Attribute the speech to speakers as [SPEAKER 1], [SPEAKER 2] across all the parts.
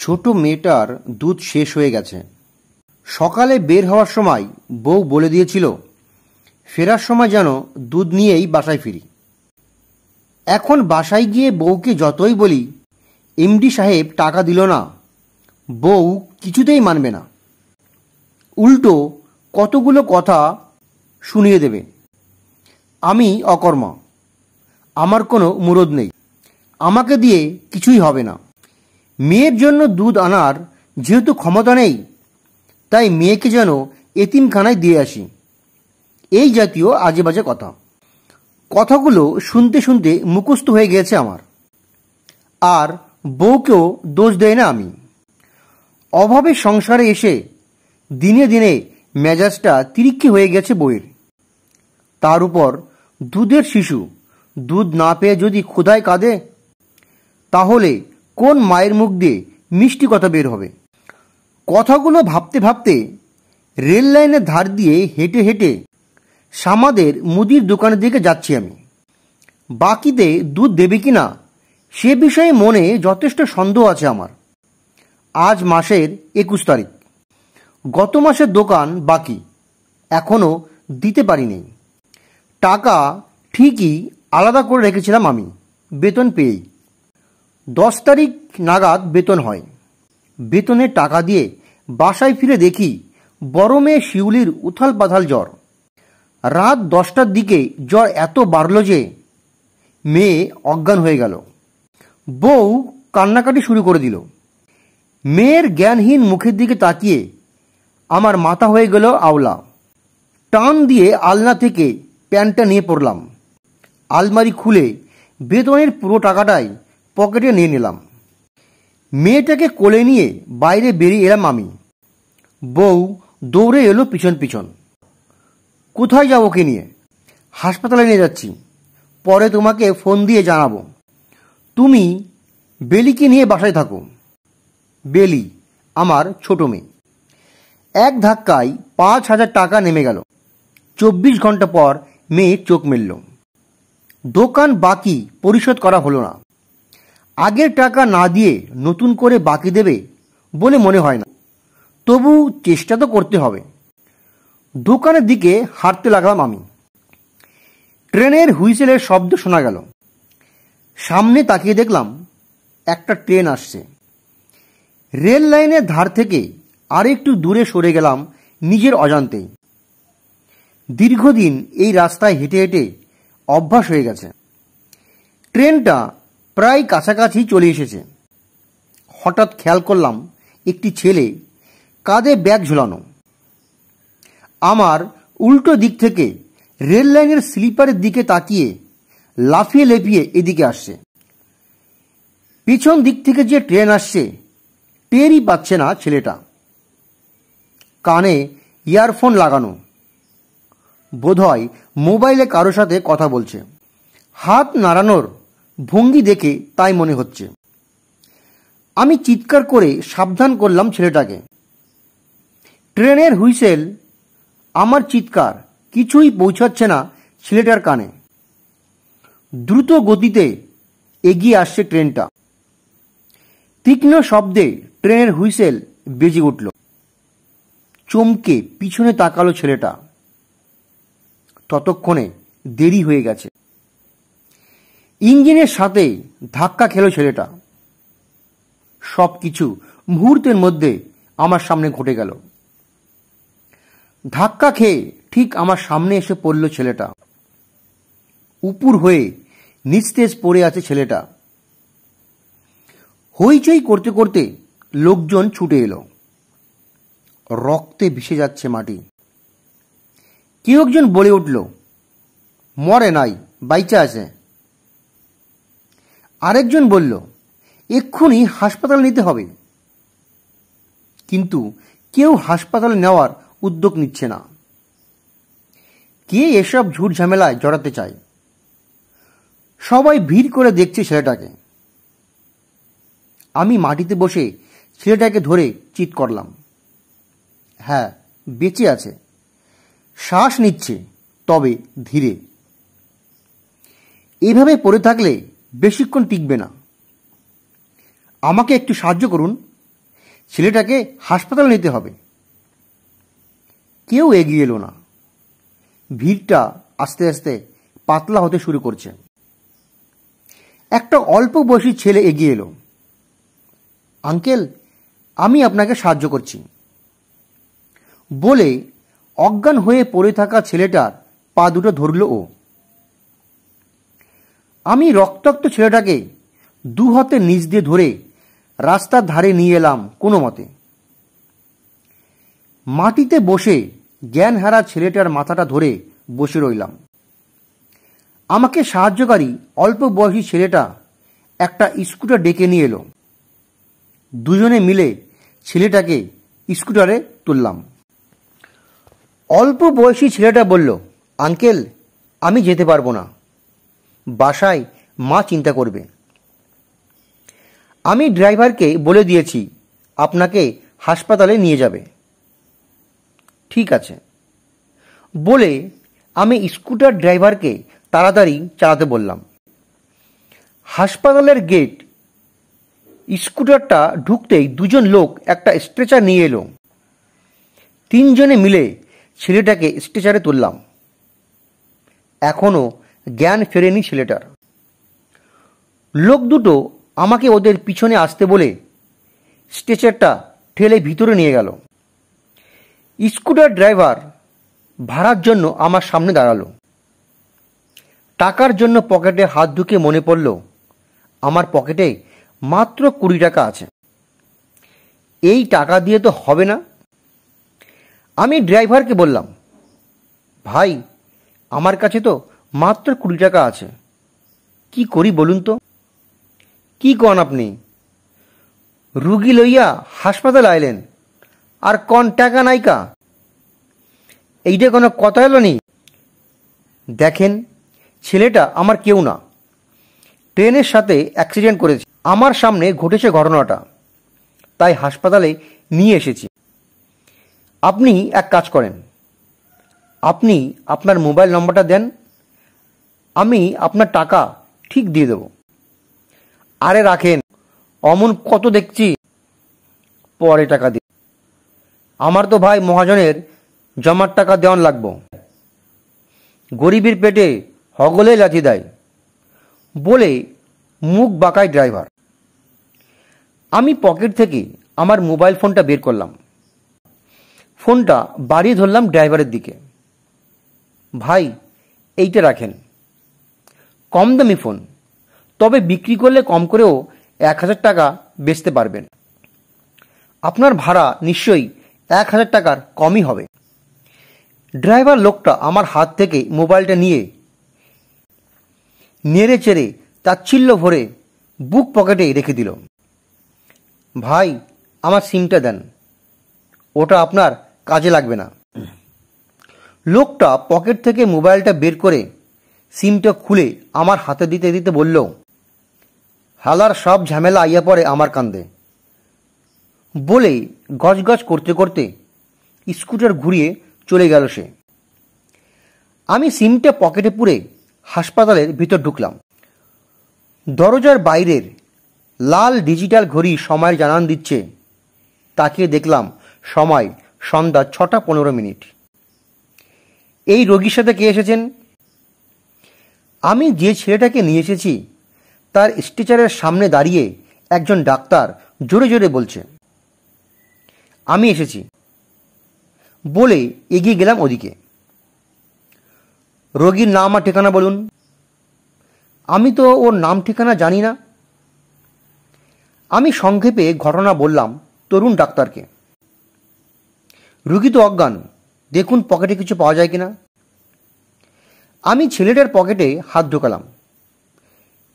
[SPEAKER 1] ছোট মেয়েটার দুধ শেষ হয়ে গেছে। সকালে বের হওয়ার সময় বউ বলে দিয়েছিল ফেরার সময় যেন দুধ নিয়েই বাসায় ফিরি। এখন বাসায় গিয়ে বউকে যতই বলি এমডি সাহেব টাকা দিল না, বউ কিছুতেই মানবে না, উল্টো কতগুলো কথা শুনিয়ে দেবে। আমি অকর্মা, আমার কোনো মুরদ নেই, আমাকে দিয়ে কিছুই হবে না। মেয়ের জন্য দুধ আনার যেহেতু ক্ষমতা নেই, তাই মেয়েকে যেন এতিমখানায় দিয়ে আসি। এই জাতীয় আজে বাজে কথা। কথাগুলো শুনতে শুনতে মুখস্থ হয়ে গিয়েছে আমার। আর বউকেও দোষ দেয় না আমি। অভাবে সংসারে এসে দিনে দিনে মেজাজটা তিরিক্ষি হয়ে গেছে বউয়ের। তার উপর দুধের শিশু, দুধ না পেয়ে যদি ক্ষুধায় কাঁদে, তাহলে কোন মায়ের মুখ দিয়ে মিষ্টি কথা বের হবে? কথাগুলো ভাবতে ভাবতে রেল লাইনের ধার দিয়ে হেঁটে হেঁটে সামাদের মুদির দোকানের দিকে যাচ্ছি আমি। বাকিতে দুধ দেবে কি না সে বিষয়ে মনে যথেষ্ট সন্দেহ আছে আমার। আজ মাসের 21 তারিখ। গত মাসের দোকান বাকি, এখনও দিতে পারিনি। টাকা ঠিকই আলাদা করে রেখেছিলাম আমি বেতন পেয়েই। 10 তারিখ নাগাদ বেতন হয়। বেতনের টাকা দিয়ে বাসায় ফিরে দেখি বড় মেয়ে শিউলির উথাল পাথাল জ্বর। রাত 10টার দিকে জ্বর এত বাড়ল যে মেয়ে অজ্ঞান হয়ে গেল। বউ কান্নাকাটি শুরু করে দিল। মেয়ের জ্ঞানহীন মুখের দিকে তাকিয়ে আমার মাথা হয়ে গেল আওলা। টান দিয়ে আলনা থেকে প্যান্টটা নিয়ে পড়লাম। আলমারি খুলে বেতনের পুরো টাকাটাই পকেটে নিয়ে নিলাম। মেয়েটাকে কোলে নিয়ে বাইরে বেরিয়ে এলাম আমি। বউ দৌড়ে এলো পিছন পিছন। কোথায় যাবো ওকে নিয়ে? হাসপাতালে নিয়ে যাচ্ছি, পরে তোমাকে ফোন দিয়ে জানাবো। তুমি বেলিকে নিয়ে বাসায় থাকো। বেলি আমার ছোট মেয়ে। এক ধাক্কায় 5,000 টাকা নেমে গেল। 24 ঘন্টা পর মেয়ে চোখ মেলল। দোকান বাকি পরিশোধ করা হলো না। আগের টাকা না দিয়ে নতুন করে বাকি দেবে বলে মনে হয় না, তবু চেষ্টা তো করতে হবে। দোকানের দিকে হাঁটতে লাগলাম আমি। ট্রেনের হুইসেলের শব্দ শোনা গেল। সামনে তাকিয়ে দেখলাম একটা ট্রেন আসছে। রেল লাইনের ধার থেকে আরেকটু দূরে সরে গেলাম নিজের অজান্তেই। দীর্ঘদিন এই রাস্তায় হেঁটে হেঁটে অভ্যাস হয়ে গেছে। ট্রেনটা প্রায় কাছাকাছি চলে এসেছে। হঠাৎ খেয়াল করলাম একটি ছেলে কাঁধে ব্যাগ ঝোলানো আমার উল্টো দিক থেকে রেল লাইনের স্লিপারের দিকে তাকিয়ে লাফিয়ে লাফিয়ে এদিকে আসছে। পিছন দিক থেকে যে ট্রেন আসছে টেরই পাচ্ছে না ছেলেটা। কানে ইয়ারফোন লাগানো, বোধহয় মোবাইলে কারো সাথে কথা বলছে। হাত নাড়ানোর ভঙ্গি দেখে তাই মনে হচ্ছে। আমি চিৎকার করে সাবধান করলাম ছেলেটাকে। ট্রেনের হুইসেল, আমার চিৎকার কিছুই পৌঁছাচ্ছে না ছেলেটার কানে। দ্রুত গতিতে এগিয়ে আসছে ট্রেনটা। তীক্ষ্ণ শব্দে ট্রেনের হুইসেল বেজে উঠল। চমকে পিছনে তাকালো ছেলেটা। ততক্ষণে দেরি হয়ে গেছে। ইঞ্জিনের সাথে ধাক্কা খেলো ছেলেটা। সবকিছু মুহূর্তের মধ্যে আমার সামনে ঘটে গেল। ধাক্কা খেয়ে ঠিক আমার সামনে এসে পড়ল ছেলেটা। উপুর হয়ে নিস্তেজ পড়ে আছে ছেলেটা। হইচই করতে করতে লোকজন ছুটে এলো। রক্তে ভিসে যাচ্ছে মাটি। কেউ একজন বলে উঠল, মরে নাই, বাইচা আছে। আরেকজন বলল, এক্ষুনি হাসপাতাল নিতে হবে। কিন্তু কেউ হাসপাতালে নেওয়ার উদ্যোগ নিচ্ছে না। কে এসব ঝুট ঝামেলায় জড়াতে চায়? সবাই ভিড় করে দেখছে ছেলেটাকে। আমি মাটিতে বসে ছেলেটাকে ধরে চিৎ করলাম। হ্যাঁ, বেঁচে আছে, শ্বাস নিচ্ছে, তবে ধীরে। এভাবে পড়ে থাকলে বেশিক্ষণ টিকবে না। আমাকে একটু সাহায্য করুন। ছেলেটাকে হাসপাতালে নিতে হবে। কেউ এগিয়ে এলো না। ভিড়টা আস্তে আস্তে পাতলা হতে শুরু করছে। একটা অল্প বয়সী ছেলে এগিয়ে এলো। আঙ্কেল, আমি আপনাকে সাহায্য করছি বলে অজ্ঞান হয়ে পড়ে থাকা ছেলেটার পা দুটো ধরল ও। আমি রক্তাক্ত ছেলেটাকে দু হাতে নিচ দিয়ে ধরে রাস্তার ধারে নিয়ে এলাম কোনো মতে। মাটিতে বসে জ্ঞান হারা ছেলেটার মাথাটা ধরে বসে রইলাম। আমাকে সাহায্যকারী অল্প বয়সী ছেলেটা একটা স্কুটার ডেকে নিয়ে এলো। দুজনে মিলে ছেলেটাকে স্কুটারে তুললাম। অল্প বয়সী ছেলেটা বলল, আঙ্কেল, আমি যেতে পারবো না, বাসায় মা চিন্তা করবে। আমি ড্রাইভারকে বলে দিয়েছি আপনাকে হাসপাতালে নিয়ে যাবে। ঠিক আছে বলে আমি স্কুটার ড্রাইভারকে তাড়াতাড়ি চালাতে বললাম। হাসপাতালের গেট স্কুটারটা ঢুকতেই দুজন লোক একটা স্ট্রেচার নিয়ে এলো। তিনজনে মিলে ছেলেটাকে স্ট্রেচারে তুললাম। এখনো জ্ঞান ফেরেনি ছেলেটার। লোক দুটো আমাকে ওদের পিছনে আসতে বলে স্ট্রেচারটা ঠেলে ভিতরে নিয়ে গেল। স্কুটার ড্রাইভার ভাড়ার জন্য আমার সামনে দাঁড়ালো। টাকার জন্য পকেটে হাত ঢুকে মনে পড়ল আমার পকেটে মাত্র 20 টাকা আছে। এই টাকা দিয়ে তো হবে না। আমি ড্রাইভারকে বললাম, ভাই, আমার কাছে তো মাত্র 20 টাকা আছে, কি করি বলুন তো? কি কন আপনি? রুগী লইয়া হাসপাতালে আইলেন আর কন টাকা নাইকা? এইটা কোনো কথা এলো নি? দেখেন, ছেলেটা আমার কেউ না, ট্রেনের সাথে অ্যাক্সিডেন্ট করেছে। আমার সামনে ঘটেছে ঘটনাটা, তাই হাসপাতালে নিয়ে এসেছি। আপনি এক কাজ করেন, আপনি আপনার মোবাইল নম্বরটা দেন, আমি আপনার টাকা ঠিক দিয়ে দেব। আরে রাখেন, অমন কত দেখছি, পরে টাকা দিই। আমার তো ভাই মহাজনের জমার টাকা দেওয়ান লাগবো। গরিবের পেটে হগলে লাথি দেয় বলে মুখ বাঁকায় ড্রাইভার। আমি পকেট থেকে আমার মোবাইল ফোনটা বের করলাম। ফোনটা বাড়িয়ে ধরলাম ড্রাইভারের দিকে। ভাই, এইটা রাখেন, কম দামি ফোন, তবে বিক্রি করলে কম করেও 1000 টাকা বেচতে পারবেন। আপনার ভাড়া নিশ্চয়ই 1000 টাকার কমই হবে। ড্রাইভার লোকটা আমার হাত থেকে মোবাইলটা নিয়ে নেড়ে চেড়ে তাচ্ছিল্য ভরে বুক পকেটে রেখে দিল। ভাই, আমার সিমটা দেন, ওটা আপনার কাজে লাগবে না। লোকটা পকেট থেকে মোবাইলটা বের করে সিমটা খুলে আমার হাতে দিতে দিতে বলল, হালার সব ঝামেলা আইয়া পড়ে আমার কান্দে বলে গজগজ করতে করতে স্কুটার ঘুরিয়ে চলে গেল সে। আমি সিমটা পকেটে পুরে হাসপাতালের ভিতর ঢুকলাম। দরজার বাইরের লাল ডিজিটাল ঘড়ি সময়ের জানান দিচ্ছে। তাকিয়ে দেখলাম সময় সন্ধ্যা 6টা 15 মিনিট। এই রোগীর সাথে কে এসেছেন? আমি যে ছেলেটাকে নিয়ে এসেছি তার স্ট্রেচারের সামনে দাঁড়িয়ে একজন ডাক্তার জোরে জোরে বলছে, আমি এসেছি বলে এগিয়ে গেলাম ওদিকে। রোগীর নাম আর ঠিকানা বলুন। আমি তো ওর নাম ঠিকানা জানি না। আমি সংক্ষেপে ঘটনা বললাম তরুণ ডাক্তারকে। রোগী তো অজ্ঞান, দেখুন পকেটে কিছু পাওয়া যায় কিনা। আমি ছেলেটার পকেটে হাত ঢোকালাম।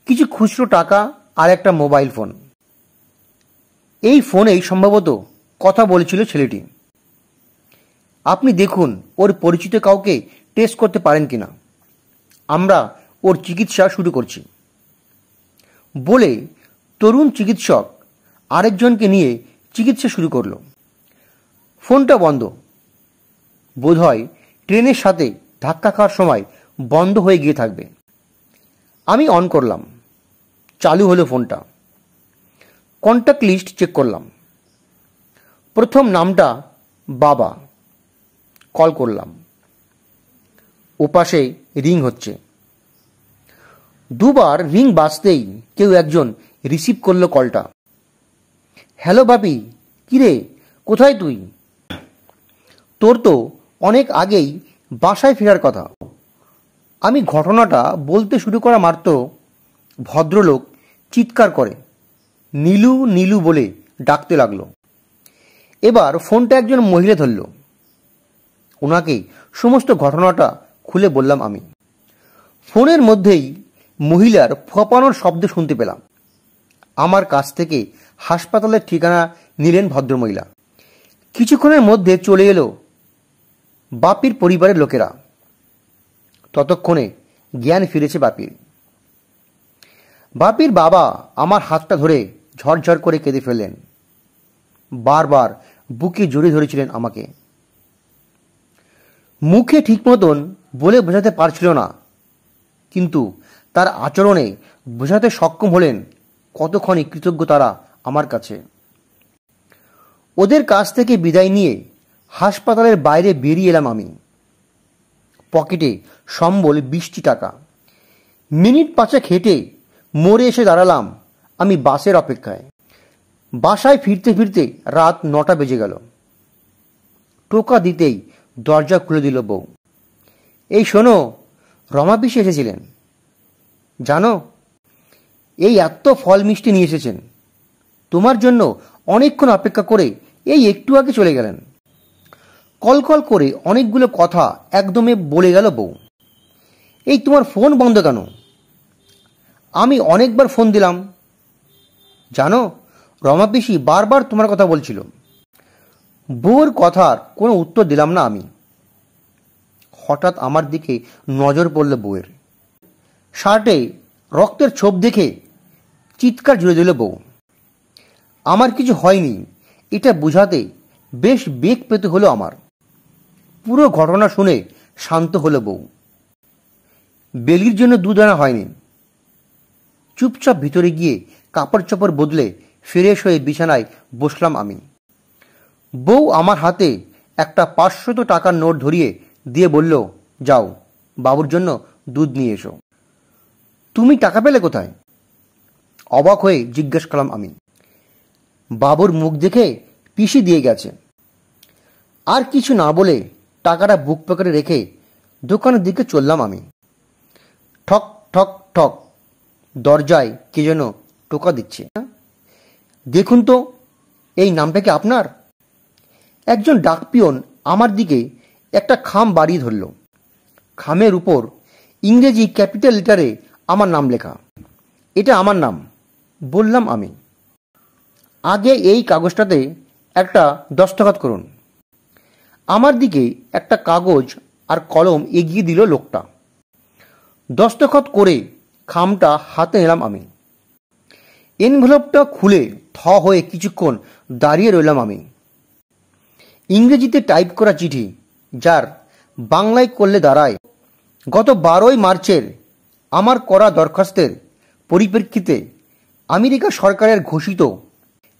[SPEAKER 1] কিছু খুচরো টাকা আর একটা মোবাইল ফোন। এই ফোনেই সম্ভবত কথা বলেছিল ছেলেটি। আপনি দেখুন ওর পরিচিত কাউকে টেস্ট করতে পারেন কিনা, আমরা ওর চিকিৎসা শুরু করছি বলে তরুণ চিকিৎসক আরেকজনকে নিয়ে চিকিৎসা শুরু করল। ফোনটা বন্ধ, বোধহয় ট্রেনের সাথে ধাক্কা খাওয়ার সময় বন্ধ হয়ে গিয়ে থাকবে। আমি অন করলাম, চালু হলো ফোনটা। কন্ট্যাক্ট লিস্ট চেক করলাম। প্রথম নামটা বাবা। কল করলাম, ওপাশে রিং হচ্ছে। দুবার রিং বাজতেই কেউ একজন রিসিভ করলো কলটা। হ্যালো বাপি, কিরে কোথায় তুই? তোর তো অনেক আগেই বাসায় ফেরার কথা। আমি ঘটনাটা বলতে শুরু করা মাত্র ভদ্রলোক চিৎকার করে নীলু নীলু বলে ডাকতে লাগলো। এবার ফোনটা একজন মহিলা ধরল। ওনাকে সমস্ত ঘটনাটা খুলে বললাম আমি। ফোনের মধ্যেই মহিলার ফোঁপানোর শব্দ শুনতে পেলাম। আমার কাছ থেকে হাসপাতালের ঠিকানা নিলেন ভদ্রমহিলা। কিছুক্ষণের মধ্যে চলে এলো বাপির পরিবারের লোকেরা। ততক্ষণে জ্ঞান ফিরেছে বাপির। বাপির বাবা আমার হাতটা ধরে ঝরঝর করে কেঁদে ফেললেন। বারবার বুকে জড়িয়ে ধরেছিলেন আমাকে। মুখে ঠিক মতন বলে বোঝাতে পারছিল না, কিন্তু তার আচরণে বোঝাতে সক্ষম হলেন কতখানি কৃতজ্ঞ তারা আমার কাছে। ওদের কাছ থেকে বিদায় নিয়ে হাসপাতালের বাইরে বেরিয়ে এলাম আমি। পকেটে সম্বল 20টি টাকা। মিনিট 5 হেঁটে মোড়ে এসে দাঁড়ালাম আমি বাসের অপেক্ষায়। বাসায় ফিরতে ফিরতে রাত 9টা বেজে গেল। টোকা দিতেই দরজা খুলে দিল বউ। এই শোনো, রমা পিসি এসেছিলেন জানো, এই এত ফল মিষ্টি নিয়ে এসেছেন। তোমার জন্য অনেকক্ষণ অপেক্ষা করে এই একটু আগে চলে গেলেন। কল কল করে অনেকগুলো কথা একদমে বলে গেল বউ। এই তোমার ফোন বন্ধ কেন? আমি অনেকবার ফোন দিলাম জানো, রমা পিসি বারবার তোমার কথা বলছিল। বউর কথার কোনো উত্তর দিলাম না আমি। হঠাৎ আমার দিকে নজর পড়ল বউয়ের। শার্টে রক্তের ছোপ দেখে চিৎকার জুড়ে দিল বউ। আমার কিছু হয়নি এটা বুঝাতে বেশ বেগ পেতে হলো আমার। পুরো ঘটনা শুনে শান্ত হলো বউ। বেলির জন্য দুধ আনা হয়নি। চুপচাপ ভিতরে গিয়ে কাপড় চোপড় বদলে ফ্রেশ হয়ে বিছানায় বসলাম আমি। বউ আমার হাতে একটা 500 টাকার নোট ধরিয়ে দিয়ে বলল, যাও বাবুর জন্য দুধ নিয়ে এসো। তুমি টাকা পেলে কোথায়? অবাক হয়ে জিজ্ঞেস করলাম আমি। বাবুর মুখ দেখে পিসি দিয়ে গেছে। আর কিছু না বলে টাকাটা বুক পকেটে রেখে দোকানের দিকে চললাম আমি। ঠক ঠক ঠক দরজায় কে যেন টোকা দিচ্ছে। দেখুন তো, এই নামটা কি আপনার? একজন ডাকপিয়ন আমার দিকে একটা খাম বাড়িয়ে ধরল। খামের উপর ইংরেজি ক্যাপিটাল লেটারে আমার নাম লেখা। এটা আমার নাম বললাম আমি। আগে এই কাগজটাতে একটা দস্তখত করুন। আমার দিকে একটা কাগজ আর কলম এগিয়ে দিল লোকটা। দস্তখত করে খামটা হাতে নিলাম আমি। এনভেলপটা খুলে থ হয়ে কিছুক্ষণ দাঁড়িয়ে রইলাম আমি। ইংরেজিতে টাইপ করা চিঠি, যার বাংলায় করলে দাঁড়ায়, গত 12ই মার্চের আমার করা দরখাস্তের পরিপ্রেক্ষিতে আমেরিকা সরকারের ঘোষিত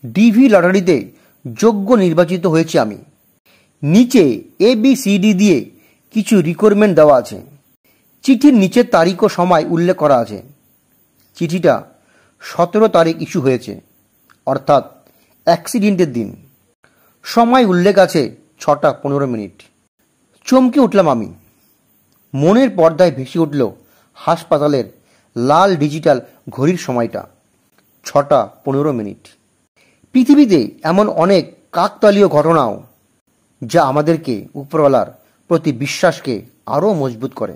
[SPEAKER 1] ডিভি লটারিতে যোগ্য নির্বাচিত হয়েছি আমি। নিচে ABCD দিয়ে কিছু রিকোয়ারমেন্ট দেওয়া আছে। চিঠির নিচের তারিখ ও সময় উল্লেখ করা আছে। চিঠিটা 17 তারিখ ইস্যু হয়েছে, অর্থাৎ অ্যাক্সিডেন্টের দিন। সময় উল্লেখ আছে 6টা 15 মিনিট। চমকে উঠলাম আমি। মনের পর্দায় ভেসে উঠল হাসপাতালের লাল ডিজিটাল ঘড়ির সময়টা, 6টা 15 মিনিট। পৃথিবীতে এমন অনেক কাকতালীয় ঘটনাও, যা আমাদেরকে উপরওয়ালার প্রতি বিশ্বাসকে আরও মজবুত করে।